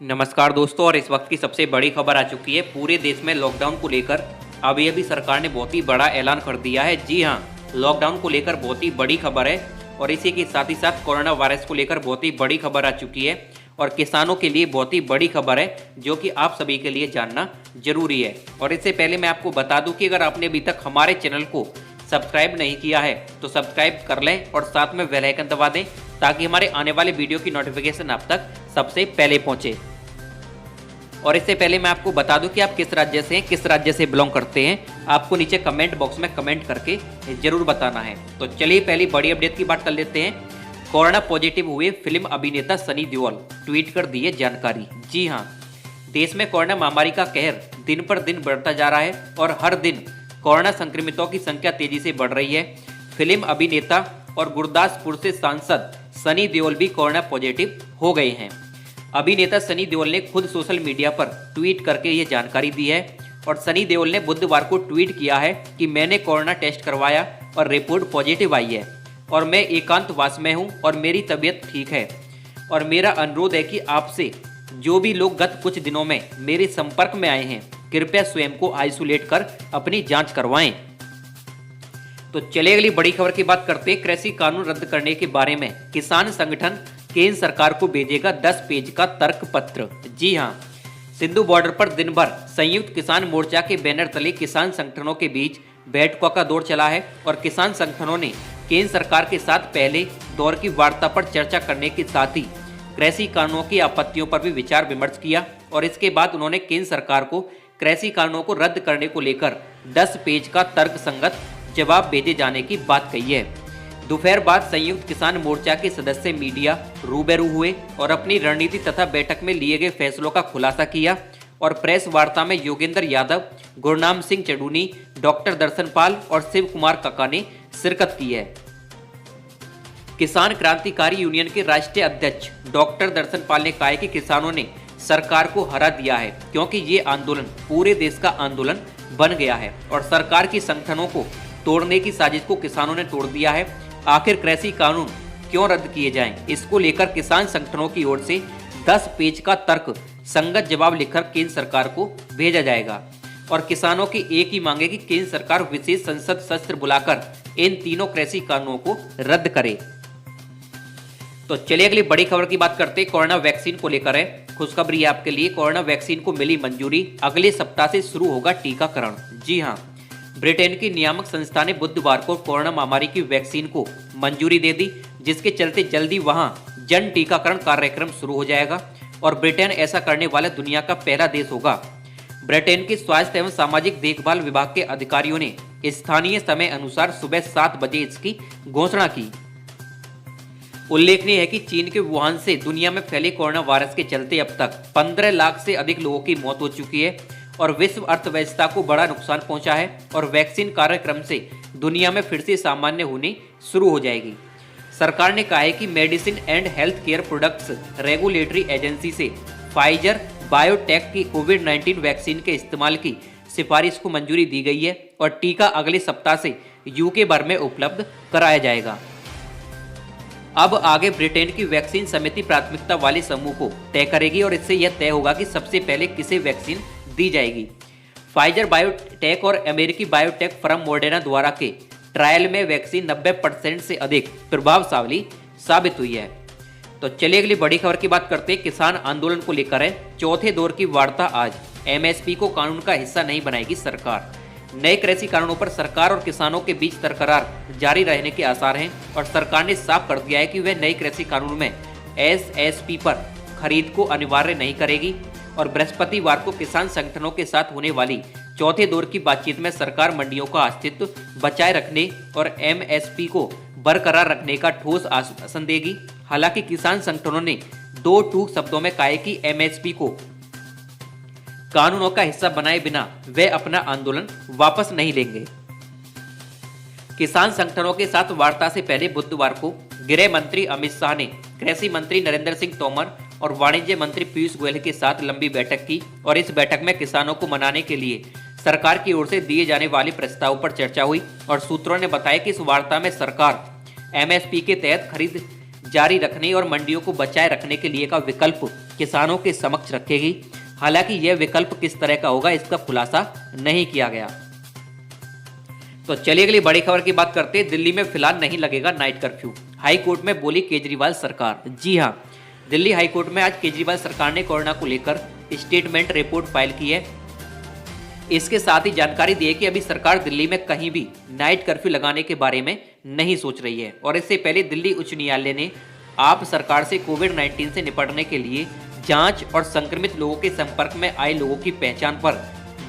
नमस्कार दोस्तों, और इस वक्त की सबसे बड़ी खबर आ चुकी है। पूरे देश में लॉकडाउन को लेकर अभी सरकार ने बहुत ही बड़ा ऐलान कर दिया है। जी हाँ, लॉकडाउन को लेकर बहुत ही बड़ी खबर है और इसी के साथ ही साथ कोरोना वायरस को लेकर बहुत ही बड़ी खबर आ चुकी है और किसानों के लिए बहुत ही बड़ी खबर है जो कि आप सभी के लिए जानना जरूरी है। और इससे पहले मैं आपको बता दूं कि अगर आपने अभी तक हमारे चैनल को सब्सक्राइब नहीं किया है तो सब्सक्राइब कर लें और साथ में बेल आइकन दबा दें ताकि हमारे आने वाले वीडियो की नोटिफिकेशन आप तक सबसे पहले पहुंचे। और इससे पहले मैं आपको बता दूं कि आप किस राज्य से हैं, किस राज्य से बिलोंग करते हैं, आपको नीचे कमेंट बॉक्स में कमेंट करके जरूर बताना है। तो चलिए पहली बड़ी अपडेट की बात कर लेते हैं। कोरोना पॉजिटिव हुए फिल्म अभिनेता सनी देओल ट्वीट कर दिए जानकारी। जी हाँ, देश में कोरोना महामारी का कहर दिन पर दिन बढ़ता जा रहा है और हर दिन कोरोना संक्रमितों की संख्या तेजी से बढ़ रही है। फिल्म अभिनेता और गुरदासपुर से सांसद सनी देओल भी कोरोना पॉजिटिव हो गए हैं। अभिनेता सनी देओल ने खुद सोशल मीडिया पर ट्वीट करके ये जानकारी दी है और सनी देओल ने बुधवार को ट्वीट किया है कि मैंने कोरोना टेस्ट करवाया और रिपोर्ट पॉजिटिव आई है और मैं एकांतवास में हूं और मेरी तबीयत ठीक है और मेरा अनुरोध है कि आपसे जो भी लोग गत कुछ दिनों में मेरे संपर्क में आए हैं कृपया स्वयं को आइसोलेट कर अपनी जांच करवाएं। तो चलिए अगली बड़ी खबर की बात करते हैं। कृषि कानून रद्द करने के बारे में किसान संगठन केंद्र सरकार को भेजेगा 10 पेज का तर्क पत्र। जी हां, सिंधु बॉर्डर पर दिन भर संयुक्त किसान मोर्चा के बैनर तले किसान संगठनों के बीच बैठकों का दौर चला है और किसान संगठनों ने केंद्र सरकार के साथ पहले दौर की वार्ता पर चर्चा करने के साथ ही कृषि कानूनों की आपत्तियों पर भी विचार विमर्श किया और इसके बाद उन्होंने केंद्र सरकार को कृषि कानूनों को रद्द करने को लेकर 10 पेज का तर्कसंगत जवाब भेजे जाने की बात कही है। दोपहर बाद संयुक्त किसान मोर्चा के सदस्य मीडिया रूबरू हुए और अपनी रणनीति तथा बैठक में लिए गए फैसलों का खुलासा किया और प्रेस वार्ता में योगेंद्र यादव, गुरनाम सिंह चडूनी, डॉक्टर दर्शन पाल और शिव कुमार काका ने शिरकत की है। किसान क्रांतिकारी यूनियन के राष्ट्रीय अध्यक्ष डॉक्टर दर्शन पाल ने कहा है कि किसानों ने सरकार को हरा दिया है क्योंकि ये आंदोलन पूरे देश का आंदोलन बन गया है और सरकार की संगठनों को तोड़ने की साजिश को किसानों ने तोड़ दिया है। आखिर कृषि कानून क्यों रद्द किए जाएं, इसको लेकर किसान संगठनों की ओर से 10 पेज का तर्क संगत जवाब लिखकर केंद्र सरकार को भेजा जाएगा और किसानों की एक ही मांग है कि केंद्र सरकार विशेष संसद सत्र बुलाकर इन तीनों कृषि कानूनों को रद्द करे। तो चलिए अगली बड़ी खबर की बात करते हैं। कोरोना वैक्सीन को लेकर है खुशखबरी आपके लिए। कोरोना वैक्सीन को मिली मंजूरी, अगले सप्ताह से शुरू होगा टीकाकरण। जी हाँ, ब्रिटेन की नियामक संस्था ने बुधवार को कोरोना महामारी की वैक्सीन को मंजूरी दे दी, जिसके चलते जल्दी वहां जन टीकाकरण कार्यक्रम शुरू हो जाएगा और ब्रिटेन ऐसा करने वाला दुनिया का पहला देश होगा। ब्रिटेन के स्वास्थ्य एवं सामाजिक देखभाल विभाग के अधिकारियों ने स्थानीय समय अनुसार सुबह 7 बजे इसकी घोषणा की। उल्लेखनीय है कि चीन के वुहान से दुनिया में फैले कोरोना वायरस के चलते अब तक 15 लाख से अधिक लोगों की मौत हो चुकी है और विश्व अर्थव्यवस्था को बड़ा नुकसान पहुंचा है और वैक्सीन कार्यक्रम से दुनिया में फिर से सामान्य होनी शुरू हो जाएगी। सरकार ने कहा है कि medicine and health care products regulatory agency से फाइजर बायोटेक की कोविड-19 वैक्सीन के इस्तेमाल की सिफारिश को मंजूरी दी गई है और टीका अगले सप्ताह से यूके भर में उपलब्ध कराया जाएगा। अब आगे ब्रिटेन की वैक्सीन समिति प्राथमिकता वाले समूह को तय करेगी और इससे यह तय होगा कि सबसे पहले किसे वैक्सीन दी जाएगी। फाइजर बायोटेक और अमेरिकी बायोटेक फर्म मॉडर्ना द्वारा के ट्रायल में वैक्सीन 90% से अधिक प्रभावशाली साबित हुई है। तो चलिए अगली बड़ी खबर की बात करते हैं। किसान आंदोलन को लेकर है चौथे दौर की वार्ता आज। एमएसपी को कानून का हिस्सा नहीं बनाएगी सरकार। नए कृषि कानूनों पर सरकार और किसानों के बीच तकरार जारी रहने के आसार हैं और सरकार ने साफ कर दिया है कि वह नए कृषि कानून में एसएसपी पर खरीद को अनिवार्य नहीं करेगी और बृहस्पतिवार को किसान संगठनों के साथ होने वाली चौथे दौर की बातचीत में सरकार मंडियों का अस्तित्व बचाए रखने और एमएसपी को बरकरार रखने का ठोस आश्वासन देगी। हालांकि किसान संगठनों ने 2 टूक शब्दों में कहा है कि एमएसपी को कानूनों का हिस्सा बनाए बिना वे अपना आंदोलन वापस नहीं लेंगे। किसान संगठनों के साथ वार्ता से पहले बुधवार को गृह मंत्री अमित शाह ने कृषि मंत्री नरेंद्र सिंह तोमर और वाणिज्य मंत्री पीयूष गोयल के साथ लंबी बैठक की और इस बैठक में किसानों को मनाने के लिए सरकार की ओर से दिए जाने वाले प्रस्ताव पर चर्चा हुई और सूत्रों ने बताया कि इस वार्ता में सरकार एमएसपी के तहत खरीद जारी रखने और मंडियों को बचाए रखने के लिए का विकल्प किसानों के समक्ष रखेगी। हालांकि यह विकल्प किस तरह का होगा इसका खुलासा नहीं किया गया। तो चलिए अगली बड़ी खबर की बात करते हैं। दिल्ली में फिलहाल नहीं लगेगा नाइट कर्फ्यू, हाई कोर्ट में बोली केजरीवाल सरकार। जी हां, दिल्ली हाई कोर्ट में आज केजरीवाल सरकार ने कोरोना को लेकर स्टेटमेंट रिपोर्ट फाइल की है। इसके साथ ही जानकारी दी है कि अभी सरकार दिल्ली में कहीं भी नाइट कर्फ्यू लगाने के बारे में नहीं सोच रही है। और इससे पहले दिल्ली उच्च न्यायालय ने आप सरकार से कोविड-19 से निपटने के लिए जांच और संक्रमित लोगों के संपर्क में आए लोगों की पहचान पर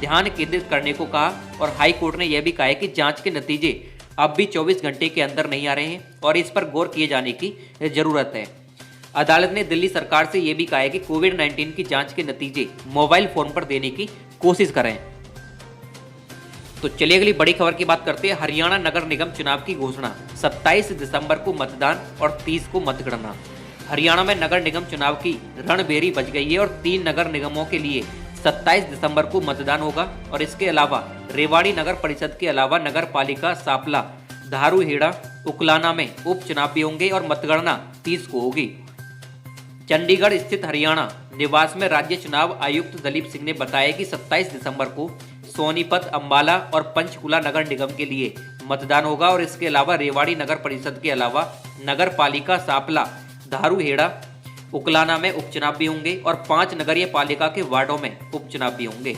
ध्यान केंद्रित करने को कहा। और हाई कोर्ट ने यह भी कहा है कि जांच के नतीजे अब भी 24 घंटे के अंदर नहीं आ रहे हैं और इस पर गौर किए जाने की जरूरत है। अदालत ने दिल्ली सरकार से यह भी कहा है कि कोविड-19 की जांच के नतीजे मोबाइल फोन पर देने की कोशिश करें। तो चलिए अगली बड़ी खबर की बात करते हैं। हरियाणा नगर निगम चुनाव की घोषणा, 27 दिसंबर को मतदान और 30 को मतगणना। हरियाणा में नगर निगम चुनाव की रणभेरी बज गई है और 3 नगर निगमों के लिए 27 दिसंबर को मतदान होगा। और इसके अलावा रेवाड़ी नगर परिषद के अलावा नगर पालिका सापला, धारूहेड़ा, उकलाना में उपचुनाव भी होंगे और मतगणना 30 को होगी। चंडीगढ़ स्थित हरियाणा निवास में राज्य चुनाव आयुक्त दलीप सिंह ने बताया कि 27 दिसंबर को सोनीपत, अंबाला और पंचकुला नगर निगम के लिए मतदान होगा। और इसके अलावा रेवाड़ी नगर परिषद के अलावा नगर पालिका सापला, धारूहेड़ा, उकलाना में उपचुनाव भी होंगे और 5 नगरीय पालिका के वार्डों में उपचुनाव भी होंगे।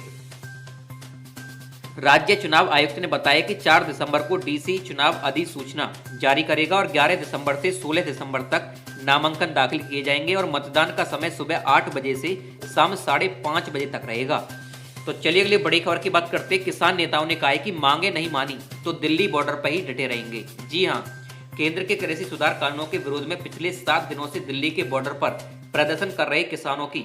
राज्य चुनाव आयुक्त ने बताया कि 4 दिसंबर को डीसी चुनाव अधिसूचना जारी करेगा और 11 दिसंबर से 16 दिसंबर तक नामांकन दाखिल किए जाएंगे और मतदान का समय सुबह 8 बजे से शाम 5:30 बजे तक रहेगा। तो चलिए अगली बड़ी खबर की बात करते हैं। किसान नेताओं ने कहा है कि मांगे नहीं मानी तो दिल्ली बॉर्डर पर ही डटे रहेंगे। जी हां, केंद्र के कृषि सुधार कानूनों के विरोध में पिछले 7 दिनों से दिल्ली के बॉर्डर पर प्रदर्शन कर रहे किसानों की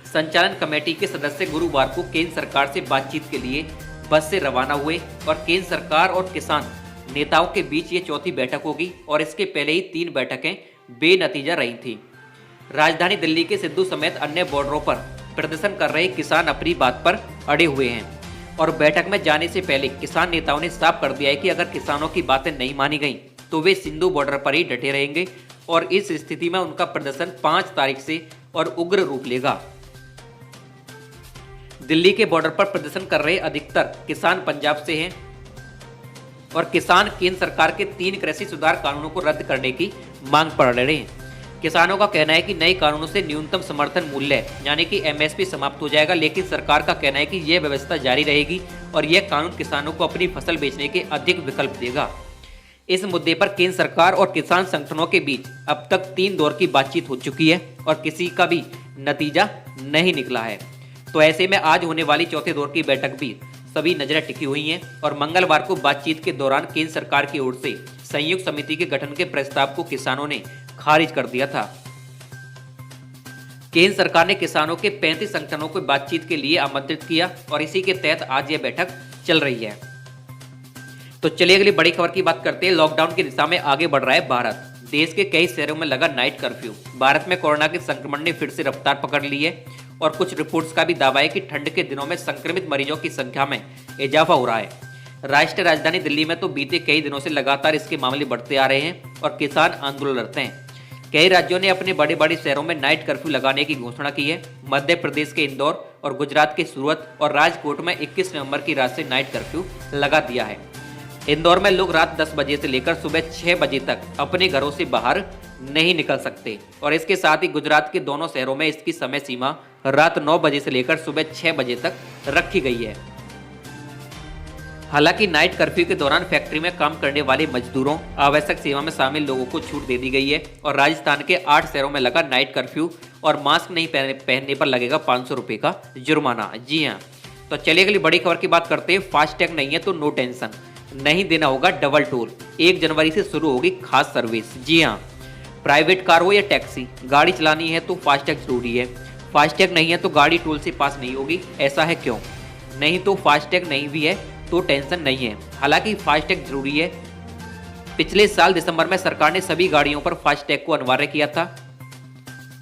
संचालन कमेटी के सदस्य गुरुवार को केंद्र सरकार से बातचीत के लिए बस से रवाना हुए और केंद्र सरकार और किसान नेताओं के बीच ये चौथी बैठक होगी। और इसके पहले ही 3 बैठकें बेनतीजा रही थी। राजधानी दिल्ली के सिद्धू समेत अन्य बॉर्डरों पर प्रदर्शन कर रहे किसान अपनी बात पर अड़े हुए हैं और बैठक में जाने से पहले किसान नेताओं ने साफ कर दिया है कि अगर किसानों की बातें नहीं मानी गई तो वे सिंधु बॉर्डर पर ही डटे रहेंगे और इस स्थिति में उनका प्रदर्शन 5 तारीख से और उग्र रूप लेगा। दिल्ली के बॉर्डर पर प्रदर्शन कर रहे अधिकतर किसान पंजाब से हैं और किसान केंद्र सरकार के 3 कृषि सुधार कानूनों को रद्द करने की मांग पर अड़े हैं। किसानों का कहना है कि नए कानूनों से न्यूनतम समर्थन मूल्य यानी कि एमएसपी समाप्त हो जाएगा, लेकिन सरकार का कहना है कि यह व्यवस्था जारी रहेगी और यह कानून किसानों को अपनी फसल बेचने के अधिक विकल्प देगा। इस मुद्दे पर केंद्र सरकार और किसान संगठनों के बीच अब तक 3 दौर की बातचीत हो चुकी है और किसी का भी नतीजा नहीं निकला है। तो ऐसे में आज होने वाली चौथे दौर की बैठक भी सभी नजरें टिकी हुई हैं और मंगलवार को बातचीत के दौरान केंद्र सरकार की ओर से संयुक्त समिति के गठन के प्रस्ताव को किसानों ने खारिज कर दिया था। केंद्र सरकार ने किसानों के 35 संगठनों को बातचीत के लिए आमंत्रित किया और इसी के तहत आज यह बैठक चल रही है। तो चलिए अगली बड़ी खबर की बात करते हैं। लॉकडाउन की दिशा में आगे बढ़ रहा है भारत। देश के कई शहरों में लगा नाइट कर्फ्यू। भारत में कोरोना के संक्रमण ने फिर से रफ्तार पकड़ ली है और कुछ रिपोर्ट्स का भी दावा है कि ठंड के दिनों में संक्रमित मरीजों की संख्या में इजाफा हो रहा है। राष्ट्रीय राजधानी दिल्ली में तो बीते कई दिनों से लगातार इसके मामले बढ़ते आ रहे हैं और किसान आंदोलनरत हैं। कई राज्यों ने अपने बड़े बड़े शहरों में नाइट कर्फ्यू लगाने की घोषणा की है। मध्य प्रदेश के इंदौर और गुजरात के सूरत और राजकोट में 21 नवंबर की रात से नाइट कर्फ्यू लगा दिया है। इंदौर में लोग रात 10 बजे से लेकर सुबह 6 बजे तक अपने घरों से बाहर नहीं निकल सकते और इसके साथ ही गुजरात के दोनों शहरों में इसकी समय सीमा रात 9 बजे से लेकर सुबह 6 बजे तक रखी गई है। हालांकि नाइट कर्फ्यू के दौरान फैक्ट्री में काम करने वाले मजदूरों, आवश्यक सेवा में शामिल लोगों को छूट दे दी गई है और राजस्थान के 8 शहरों में लगा नाइट कर्फ्यू और मास्क नहीं पहनने पर लगेगा 500 रुपये का जुर्माना। जी हाँ, तो चलिए अगली बड़ी खबर की बात करते हैं। फास्टैग नहीं है तो नो टेंशन, नहीं देना होगा डबल टोल। 1 जनवरी से शुरू होगी खास सर्विस। जी हाँ, प्राइवेट कार हो या टैक्सी, गाड़ी चलानी है तो फास्टैग जरूरी है। फास्टैग नहीं है तो गाड़ी टोल से पास नहीं होगी। ऐसा है क्यों? नहीं तो फास्टैग नहीं भी है तो टेंशन नहीं है। हालांकि फास्टैग जरूरी है। पिछले साल दिसंबर में सरकार ने सभी गाड़ियों पर फास्टैग को अनिवार्य किया था,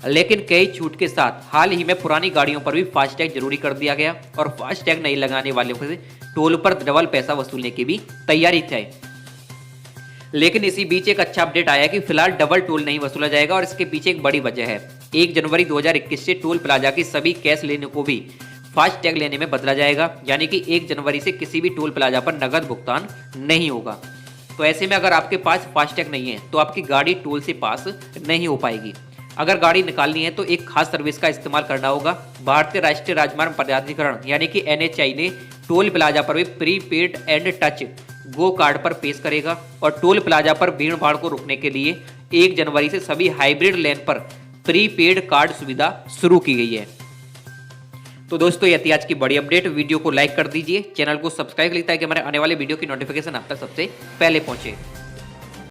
लेकिन कई छूट के साथ हाल ही में पुरानी गाड़ियों पर भी फास्टैग जरूरी कर दिया गया और फास्टैग नहीं लगाने वालों से टोल पर डबल पैसा वसूलने की भी तैयारी थी। लेकिन इसी बीच एक अच्छा अपडेट आया कि फिलहाल डबल टोल नहीं वसूला जाएगा और इसके पीछे एक बड़ी वजह है। 1 जनवरी 2021 से टोल प्लाजा के सभी कैश लेने को भी फास्ट टैग लेने में बदला जाएगा, यानी कि 1 जनवरी से किसी भी टोल प्लाजा पर नगद भुगतान नहीं होगा। तो ऐसे में अगर आपके पास फास्ट टैग नहीं है तो आपकी गाड़ी टोल से पास नहीं हो पाएगी। अगर गाड़ी निकालनी है तो एक खास सर्विस का इस्तेमाल करना होगा। भारतीय राष्ट्रीय राजमार्ग प्राधिकरण यानी कि NHAI ने टोल प्लाजा पर भी prepaid and touch go kart पर पेश करेगा और टोल प्लाजा पर भीड़ भाड़ को रोकने के लिए 1 जनवरी से सभी हाइब्रिड लेन पर प्रीपेड कार्ड सुविधा शुरू की गई है। तो दोस्तों, ये थी आज की बड़ी अपडेट। वीडियो को लाइक कर दीजिए, चैनल को सब्सक्राइब कर लीजिए ताकि हमारे आने वाले वीडियो की नोटिफिकेशन आप तक सबसे पहले पहुंचे।